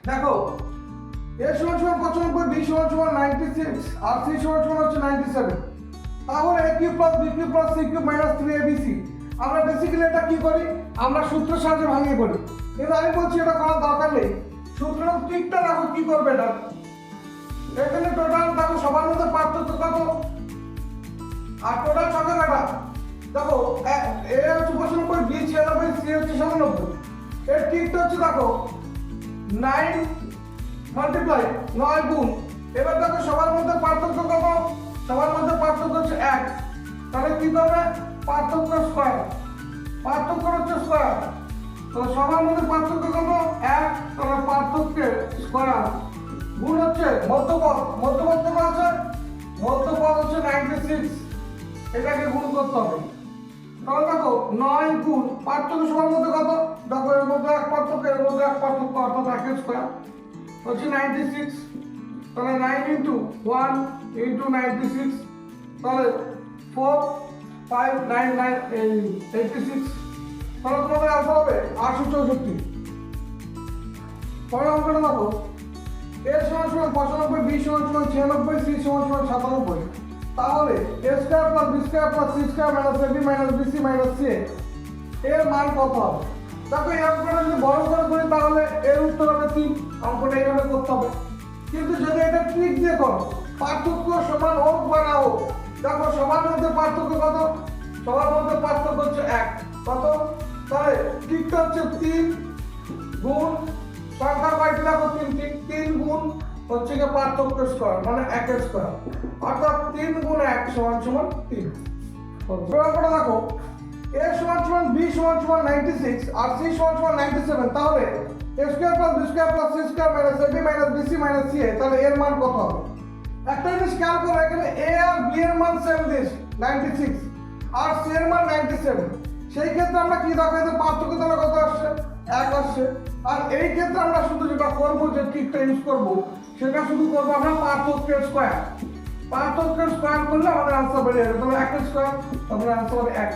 দেখো এ সমান সমান 95, বি সমান সমান 96 আর সি সমান সমান হচ্ছে 97। তাহলে a cube plus B cube plus C cube minus 3abc। আমরা বেসিক্যালি এটা কি করি, আমরা সূত্রের সাহায্যে ভাঙিয়ে করি, কিন্তু আমি বলছি এটা করার দরকার নেই। সূত্রের ট্রিকটা দেখো কি করবে এটা। এখানে টোটাল দেখো সবার মধ্যে পার্থক্য কত, আর টোটাল সংখ্যা কটা দেখো, এ হচ্ছে 95, বি 96, সি হচ্ছে 97। এর ট্রিকটা হচ্ছে দেখো 9 মাল্টিপ্লাই 9 গুণ। এবার দেখো সবার মধ্যে পার্থক্য কত, সবার মধ্যে পার্থক্য হচ্ছে 1। তাহলে কি করবে, পার্থক্য স্কয়ার, পার্থক্য হচ্ছে স্কয়ার। তো সবার মধ্যে পার্থক্য কত 1, তাহলে পার্থক্যের স্কয়ার গুণ হচ্ছে মধ্যপদ, মধ্যপদ কত আছে, মধ্যপদ হচ্ছে 96, এটাকে গুণ করতে হবে। তাহলে দেখো 9 গুণ পার্থক্য সবার মধ্যে কত, দেখো এর মধ্যে এক পার্থক্য, এর মধ্যে এক পার্থক্য, অর্থাৎ 1 স্কয়ার হচ্ছে 96। তাহলে 9 ইন্টু 1 ইন্টু 96, তাহলে 4 5 9 9 86। তাহলে তোমাদের আনসার হবে 864। পরের অঙ্কটা দেখো, a সমান সমান 95, b সমান সমান 96, c সমান সমান 97। তাহলে a square plus b square plus c square minus ab minus bc minus ca এর মান কত হবে। দেখো এই অঙ্কটা যদি বড় করে করি তাহলে এর উত্তর হবে 3। অঙ্কটা এইভাবে করতে হবে, কিন্তু যদি এটা ট্রিক দিয়ে করো, পার্থক্য সমান হোক বা না হোক, দেখো সবার মধ্যে পার্থক্য কত, সবার মধ্যে পার্থক্য হচ্ছে 1, কত, তাহলে ট্রিকটা হচ্ছে 3 গুণ সংখ্যা কয়টি দেখো 3 গুণ হচ্ছে কি পার্থক্য স্কয়ার মানে 1 এর স্কয়ার, অর্থাৎ 3 গুণ 1 সমান সমান 3। প্রমাণটা দেখো a সমান সমান b সমান সমান 96 আর c সমান সমান 97। তাহলে a square plus b square plus c square minus ab minus bc minus ca, তাহলে এর মান কত হবে। একটা জিনিস খেয়াল করো, এখানে a আর b এর মান সেম দিস 96 আর c এর মান 97। সেই ক্ষেত্রে আমরা কি দেখো এদের পার্থক্য তাহলে কত আসছে, 1 আসছে। আর এই ক্ষেত্রে আমরা শুধু যেটা করব, যে ট্রিকটা ইউজ করব, সেটা শুধু করব আমরা পার্থক্যের স্কয়ার, পার্থক্যের স্কয়ার করলে আমাদের আনসার বেরিয়ে যাবে। তাহলে 1 এর স্কয়ার, তাহলে আনসার হবে 1।